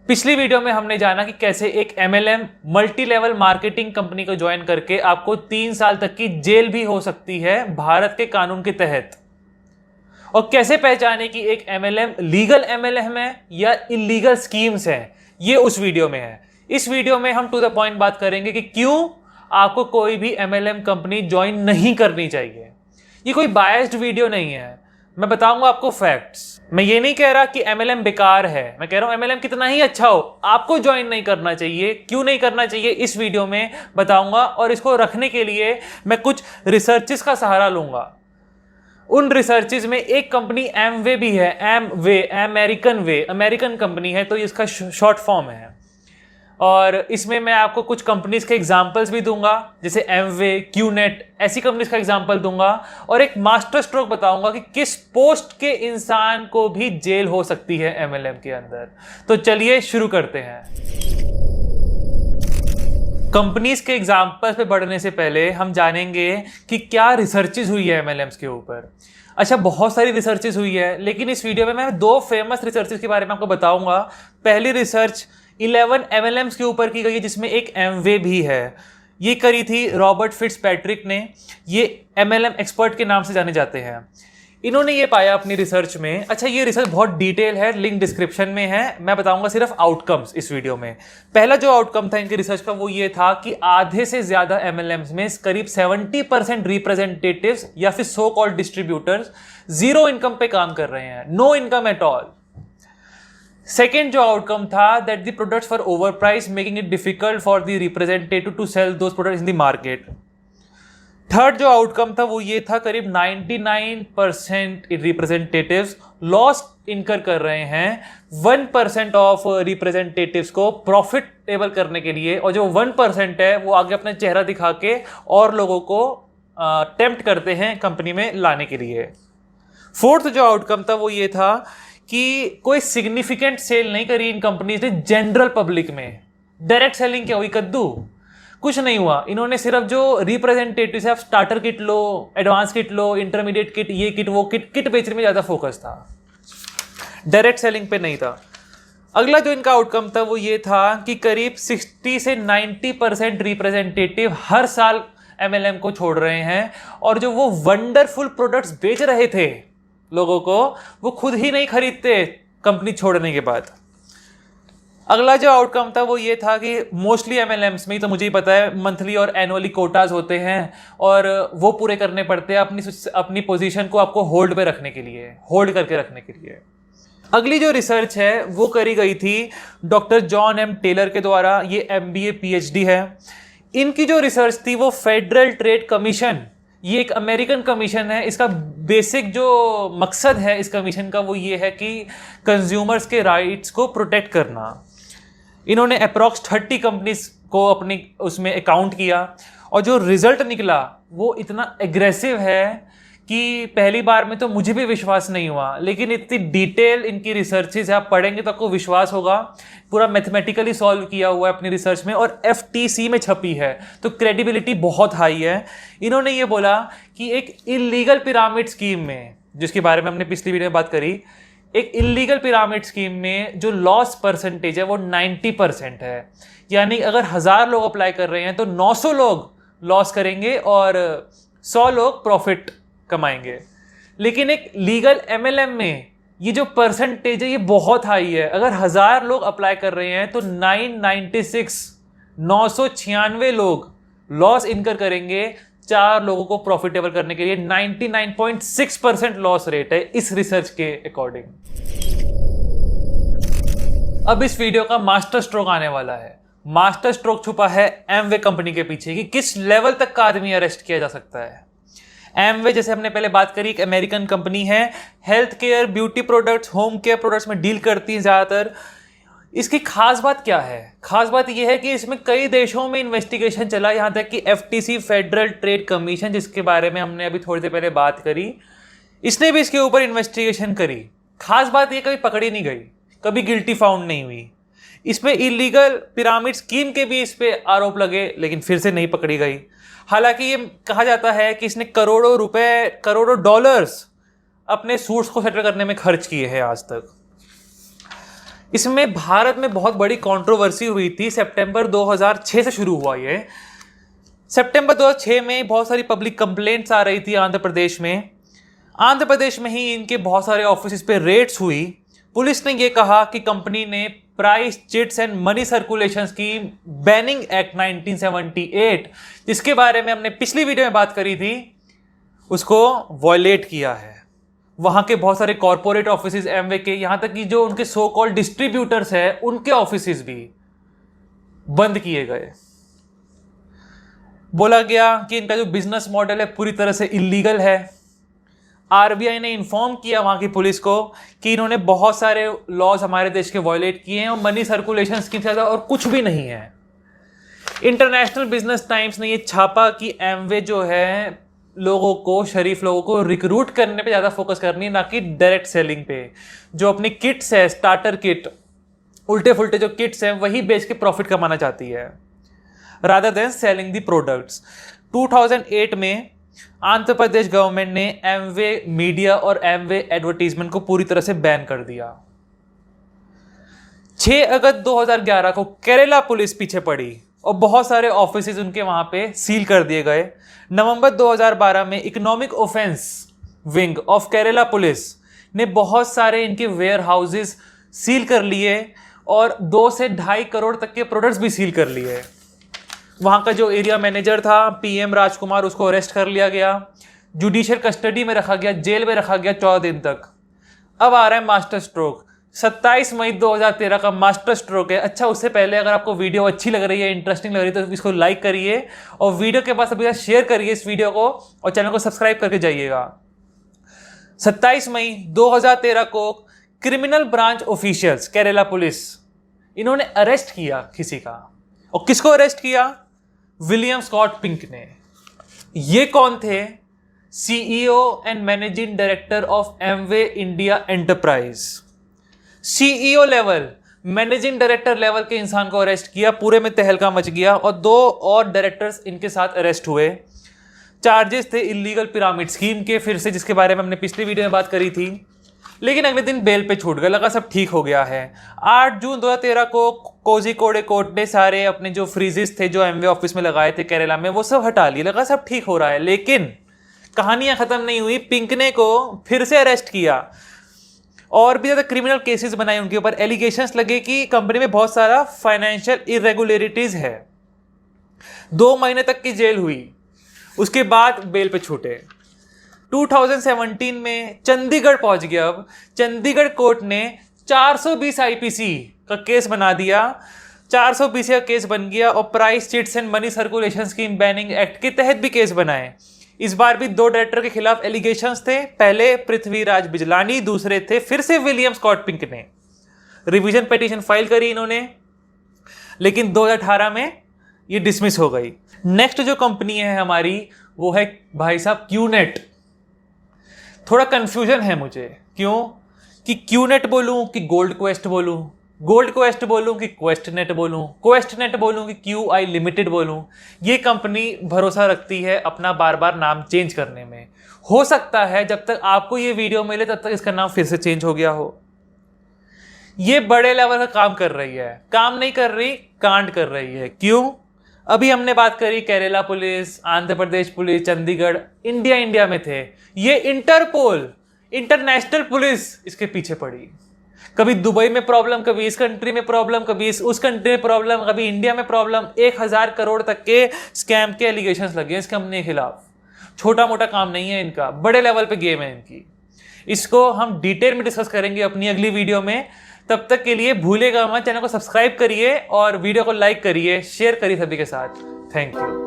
पिछली वीडियो में हमने जाना कि कैसे एक MLM multi level marketing company को ज्वाइन करके आपको 3 साल तक की जेल भी हो सकती है भारत के कानून के तहत, और कैसे पहचाने कि एक MLM लीगल MLM है या इलीगल स्कीम्स है, ये उस वीडियो में है। इस वीडियो में हम टू द पॉइंट बात करेंगे कि क्यों आपको कोई भी MLM कंपनी ज्वाइन नहीं करनी चाहिए। ये कोई बायस्ड वीडियो नहीं है, मैं बताऊंगा आपको फैक्ट्स। मैं ये नहीं कह रहा कि MLM बेकार है, मैं कह रहा हूं MLM कितना ही अच्छा हो आपको ज्वाइन नहीं करना चाहिए। क्यों नहीं करना चाहिए इस वीडियो में बताऊंगा, और इसको रखने के लिए मैं कुछ रिसर्चेस का सहारा लूंगा। उन रिसर्चेस में एक कंपनी एमवे भी है, एमवे अमेरिकन कंपनी है, तो इसका शॉर्ट फॉर्म है। और इसमें मैं आपको कुछ कंपनीज के एग्जांपल्स भी दूंगा, जैसे एमवे, क्यूनेट, ऐसी कंपनीज का एग्जांपल दूंगा, और एक मास्टर स्ट्रोक बताऊंगा कि किस पोस्ट के इंसान को भी जेल हो सकती है MLM के अंदर। तो चलिए शुरू करते हैं। कंपनीज के एग्जांपल्स पे बढ़ने से पहले हम जानेंगे कि क्या रिसर्चेज हुई है MLMs के ऊपर। अच्छा, बहुत सारी रिसर्चेज हुई है, लेकिन इस वीडियो में मैं 2 फेमस रिसर्चेज के बारे में आपको बताऊंगा। पहली रिसर्च 11 MLMs के ऊपर की गई है, जिसमें एक एमवे भी है। ये करी थी रॉबर्ट फिट्जपैट्रिक ने। ये MLM एक्सपर्ट के नाम से जाने जाते हैं। इन्होंने ये पाया अपनी रिसर्च में। अच्छा, ये रिसर्च बहुत डिटेल है, लिंक डिस्क्रिप्शन में है। मैं बताऊंगा सिर्फ आउटकम्स इस वीडियो में। पहला जो आउटकम था इनकी रिसर्च का वो ये था कि आधे से ज्यादा MLMs में करीब 70% रिप्रेजेंटेटिव्स या फिर so called distributors zero income पे काम कर रहे हैं, no income at all. Second जो आउटकम था that the products for over price making it difficult for the representative to sell those products in the market. Third जो outcome था वो ये था करीब 99% रिप्रेजेंटेटिव्स लॉस इनकर कर रहे हैं 1% ऑफ रिप्रेजेंटेटिव्स को प्रॉफिटेबल करने के लिए, और जो 1% है वो आगे अपना चेहरा दिखा के और लोगों को टेम्प्ट करते हैं कंपनी में लाने के लिए। फोर्थ जो आउटकम था वो ये था कि कोई सिग्निफिकेंट सेल नहीं करी इन कंपनीज ने जनरल पब्लिक में। डायरेक्ट सेलिंग क्या हुई, कद्दू, कुछ नहीं हुआ। इन्होंने सिर्फ जो रिप्रेजेंटेटिव है, आप स्टार्टर किट लो, एडवांस किट लो, इंटरमीडिएट किट, ये किट वो किट बेचने में ज्यादा फोकस था, डायरेक्ट सेलिंग पे नहीं था। अगला जो इनका आउटकम था वो ये था कि करीब 60 से 90% रिप्रेजेंटेटिव हर साल MLM को छोड़ रहे हैं, और जो वो वंडरफुल प्रोडक्ट्स बेच रहे थे लोगों को, वो खुद ही नहीं खरीदते कंपनी छोड़ने के बाद। अगला जो आउटकम था वो ये था कि मोस्टली MLMs में, तो मुझे ही पता है, मंथली और एनुअली कोटाज होते हैं, और वो पूरे करने पड़ते हैं अपनी पोजीशन को आपको होल्ड पे रखने के लिए, होल्ड करके रखने के लिए। अगली जो रिसर्च है वो करी गई थी डॉक्टर जॉन एम टेलर के द्वारा। ये MBA PhD है। इनकी जो रिसर्च थी वो फेडरल ट्रेड कमीशन, ये एक अमेरिकन कमीशन है। इसका बेसिक जो मकसद है इस कमीशन का वो ये है कि कंज्यूमर्स के राइट्स को प्रोटेक्ट करना। इन्होंने अप्रॉक्स 30 कंपनीज को अपनी उसमें अकाउंट किया, और जो रिजल्ट निकला वो इतना एग्रेसिव है कि पहली बार में तो मुझे भी विश्वास नहीं हुआ, लेकिन इतनी डिटेल इनकी रिसर्चेज आप पढ़ेंगे तो आपको विश्वास होगा। पूरा मैथमेटिकली सॉल्व किया हुआ है अपनी रिसर्च में, और FTC में छपी है, तो क्रेडिबिलिटी बहुत हाई है। इन्होंने ये बोला कि एक इलीगल पिरामिड स्कीम में, जिसके बारे में हमने पिछली वीडियो में बात करी, एक इलीगल पिरामिड स्कीम में जो लॉस परसेंटेज है वो 90% है। यानी अगर 1000 लोग अप्लाई कर रहे हैं तो 900 लोग लॉस करेंगे और 100 लोग प्रॉफिट कमाएंगे। लेकिन एक लीगल MLM में ये जो परसेंटेज है ये बहुत हाई है। अगर 1000 लोग अप्लाई कर रहे हैं तो 996 लोग लॉस इनकर करेंगे 4 लोगों को प्रॉफिटेबल करने के लिए। 99.6% लॉस रेट है इस रिसर्च के अकॉर्डिंग। अब इस वीडियो का मास्टर स्ट्रोक आने वाला है। मास्टर स्ट्रोक छुपा है एमवे कंपनी के पीछे कि किस लेवल तक का आदमी अरेस्ट किया जा सकता है। एमवे, जैसे हमने पहले बात करी, एक अमेरिकन कंपनी है। Health care, beauty products, home care products में डील करती है ज़्यादातर। इसकी खास बात क्या है? खास बात यह है कि इसमें कई देशों में इन्वेस्टिगेशन चला, यहाँ तक कि FTC फेडरल ट्रेड कमीशन, जिसके बारे में हमने अभी थोड़ी देर पहले बात करी, इसने भी इसके ऊपर इन्वेस्टिगेशन करी। खास बात यह कभी पकड़ी नहीं गई, कभी गिल्टी फाउंड नहीं हुई। इसमें इलीगल पिरामिड स्कीम के भी इस पे आरोप लगे, लेकिन फिर से नहीं पकड़ी गई। हालांकि ये कहा जाता है कि इसने करोड़ों रुपए, करोड़ों डॉलर्स अपने सूट्स को सेटल करने में खर्च किए हैं आज तक। इसमें भारत में बहुत बड़ी कंट्रोवर्सी हुई थी। सितंबर 2006 से शुरू हुआ ये। सितंबर 2006 में बहुत सारी पब्लिक कंप्लेंट्स आ रही थी आंध्र प्रदेश में। आंध्र प्रदेश में ही इनके बहुत सारे ऑफिस पे रेड्स हुई। पुलिस ने ये कहा कि कंपनी ने price chits and money circulation scheme banning act 1978, जिसके बारे में हमने पिछली वीडियो में बात करी थी, उसको वॉयलेट किया है। वहां के बहुत सारे कॉरपोरेट ऑफिस एमवे के, यहां तक कि जो उनके सो कॉल्ड डिस्ट्रीब्यूटर्स है, उनके ऑफिस भी बंद किए गए। बोला गया कि इनका जो बिजनेस मॉडल है पूरी तरह से इलीगल है। आरबीआई ने इन्फॉर्म किया वहां की पुलिस को कि इन्होंने बहुत सारे लॉज हमारे देश के वायलेट किए हैं और मनी सर्कुलेशन स्कीम से ज़्यादा और कुछ भी नहीं है। इंटरनेशनल बिजनेस टाइम्स ने ये छापा कि एमवे जो है लोगों को, शरीफ लोगों को रिक्रूट करने पे ज़्यादा फोकस करनी, ना कि डायरेक्ट सेलिंग पे। जो अपनी किट्स है, स्टार्टर किट, उल्टे फुल्टे जो किट्स हैं, वही बेच के प्रॉफिट कमाना चाहती है, रादर देन सेलिंग दी प्रोडक्ट्स। 2008 में आंध्र प्रदेश गवर्नमेंट ने एमवे मीडिया और एमवे एडवर्टीजमेंट को पूरी तरह से बैन कर दिया। 6 अगस्त 2011 को केरला पुलिस पीछे पड़ी और बहुत सारे ऑफिसेज उनके वहां पे सील कर दिए गए। नवंबर 2012 में economic offence wing of Kerala police ने बहुत सारे इनके वेयर हाउसेज सील कर लिए और 2 से 2.5 करोड़ तक के प्रोडक्ट्स भी सील कर लिए। वहाँ का जो एरिया मैनेजर था पीएम राजकुमार, उसको अरेस्ट कर लिया गया, जुडिशियल कस्टडी में रखा गया, जेल में रखा गया 14 दिन तक। अब आ रहा है मास्टर स्ट्रोक। 27 मई 2013 का मास्टर स्ट्रोक है। अच्छा, उससे पहले अगर आपको वीडियो अच्छी लग रही है, इंटरेस्टिंग लग रही है, तो इसको लाइक करिए और वीडियो के पास अभी शेयर करिए इस वीडियो को और चैनल को सब्सक्राइब करके जाइएगा। 27 मई 2013 को criminal branch officials Kerala police, इन्होंने अरेस्ट किया किसी का। और किसको अरेस्ट किया? विलियम स्कॉट पिंक ने। ये कौन थे? CEO and managing director of Amway India enterprise. CEO level, managing director level के इंसान को अरेस्ट किया। पूरे में तहलका मच गया और 2 और डायरेक्टर्स इनके साथ अरेस्ट हुए। चार्जेस थे इलीगल पिरामिड स्कीम के, फिर से, जिसके बारे में हमने पिछली वीडियो में बात करी थी। लेकिन अगले दिन बेल पे छूट गया, लगा सब ठीक हो गया है। 8 जून 2013 को कोझिकोड कोर्ट ने सारे अपने जो फ्रीजेस थे जो एमवे ऑफिस में लगाए थे केरला में, वो सब हटा लिए, लगा सब ठीक हो रहा है। लेकिन कहानियां खत्म नहीं हुई। पिंकने को फिर से अरेस्ट किया और भी ज्यादा क्रिमिनल केसेस बनाए उनके ऊपर। एलिगेशंस लगे कि कंपनी में बहुत सारा फाइनेंशियल इरेगुलरिटीज है। 2 महीने तक की जेल हुई, उसके बाद बेल पे छूटे। 2017 में चंडीगढ़ पहुंच गया। अब चंडीगढ़ कोर्ट ने 420 आईपीसी का केस बना दिया। 420 का केस बन गया और price chits and money circulation scheme banning act के तहत भी केस बनाए। इस बार भी 2 डायरेक्टर के खिलाफ एलिगेशंस थे। पहले पृथ्वीराज बिजलानी, दूसरे थे फिर से विलियम स्कॉट पिंक ने। रिवीजन पिटीशन फाइल करी इन्होंने, लेकिन 2018 में ये डिसमिस हो गई। नेक्स्ट जो कंपनी है हमारी, वो है भाई साहब क्यूनेट। थोड़ा कंफ्यूजन है मुझे, क्यों कि क्यूनेट बोलूं कि गोल्ड क्वेस्ट बोलूं, गोल्ड क्वेस्ट बोलूं कि क्वेस्ट नेट बोलूं, क्वेस्ट नेट बोलूं कि QI लिमिटेड बोलूं। ये कंपनी भरोसा रखती है अपना बार बार नाम चेंज करने में। हो सकता है जब तक आपको ये वीडियो मिले तब तक इसका नाम फिर से चेंज हो गया हो। ये बड़े लेवल का काम कर रही है, काम नहीं कर रही, कांड कर रही है। क्यों? अभी हमने बात करी Kerala police, Andhra Pradesh police, Chandigarh, India में थे। ये इंटरपोल, इंटरनेशनल पुलिस इसके पीछे पड़ी। कभी दुबई में प्रॉब्लम, कभी इस कंट्री में प्रॉब्लम, कभी उस कंट्री में प्रॉब्लम, कभी इंडिया में प्रॉब्लम। 1000 करोड़ तक के स्कैम के एलिगेशंस लगे इस कंपनी के खिलाफ। छोटा मोटा काम नहीं है इनका, बड़े लेवल पे गेम है इनकी। इसको हम डिटेल में डिस्कस करेंगे अपनी अगली वीडियो में। तब तक के लिए भूलेगा मत, चैनल को सब्सक्राइब करिए और वीडियो को लाइक करिए, शेयर करिए सभी के साथ। Thank you.